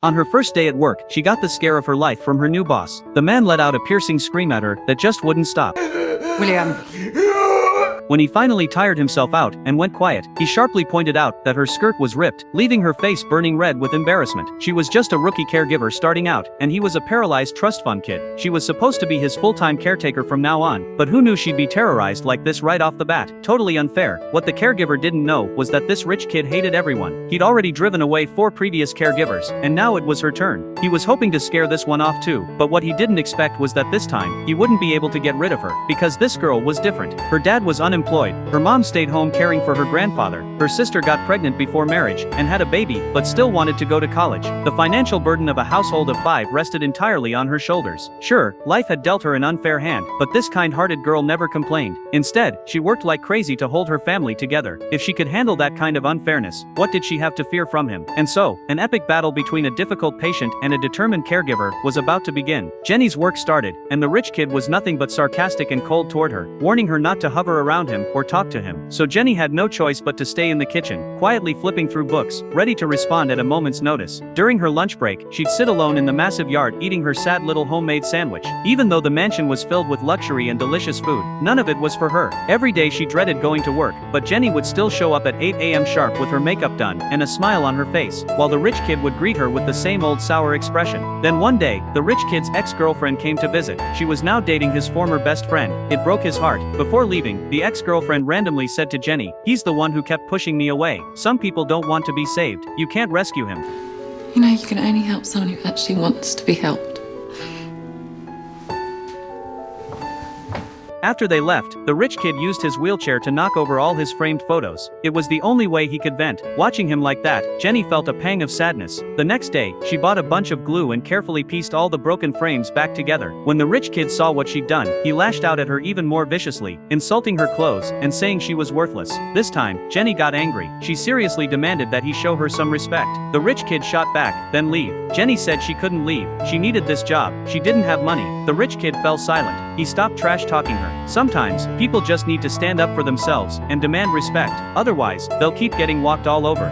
On her first day at work, she got the scare of her life from her new boss. The man let out a piercing scream at her that just wouldn't stop. William. When he finally tired himself out and went quiet, he sharply pointed out that her skirt was ripped, leaving her face burning red with embarrassment. She was just a rookie caregiver starting out, and he was a paralyzed trust fund kid. She was supposed to be his full-time caretaker from now on, but who knew she'd be terrorized like this right off the bat? Totally unfair. What the caregiver didn't know was that this rich kid hated everyone. He'd already driven away 4 previous caregivers, and now it was her turn. He was hoping to scare this one off too, but what he didn't expect was that this time, he wouldn't be able to get rid of her, because this girl was different. Her dad was unemployed. Her mom stayed home caring for her grandfather. Her sister got pregnant before marriage and had a baby, but still wanted to go to college. The financial burden of a household of 5 rested entirely on her shoulders. Sure, life had dealt her an unfair hand, but this kind-hearted girl never complained. Instead, she worked like crazy to hold her family together. If she could handle that kind of unfairness, what did she have to fear from him? And so, an epic battle between a difficult patient and a determined caregiver was about to begin. Jenny's work started, and the rich kid was nothing but sarcastic and cold toward her, warning her not to hover around him or talk to him. So Jenny had no choice but to stay in the kitchen, quietly flipping through books, ready to respond at a moment's notice. During her lunch break, she'd sit alone in the massive yard eating her sad little homemade sandwich. Even though the mansion was filled with luxury and delicious food, none of it was for her. Every day she dreaded going to work, but Jenny would still show up at 8 a.m. sharp with her makeup done and a smile on her face, while the rich kid would greet her with the same old sour expression. Then one day, the rich kid's ex-girlfriend came to visit. She was now dating his former best friend. It broke his heart. Before leaving, the ex-girlfriend randomly said to Jenny, "He's the one who kept pushing me away. Some people don't want to be saved. You can't rescue him." You know, you can only help someone who actually wants to be helped. After they left, the rich kid used his wheelchair to knock over all his framed photos. It was the only way he could vent. Watching him like that, Jenny felt a pang of sadness. The next day, she bought a bunch of glue and carefully pieced all the broken frames back together. When the rich kid saw what she'd done, he lashed out at her even more viciously, insulting her clothes and saying she was worthless. This time, Jenny got angry. She seriously demanded that he show her some respect. The rich kid shot back, "Then leave." Jenny said she couldn't leave. She needed this job. She didn't have money. The rich kid fell silent. He stopped trash-talking her. Sometimes, people just need to stand up for themselves and demand respect. Otherwise, they'll keep getting walked all over.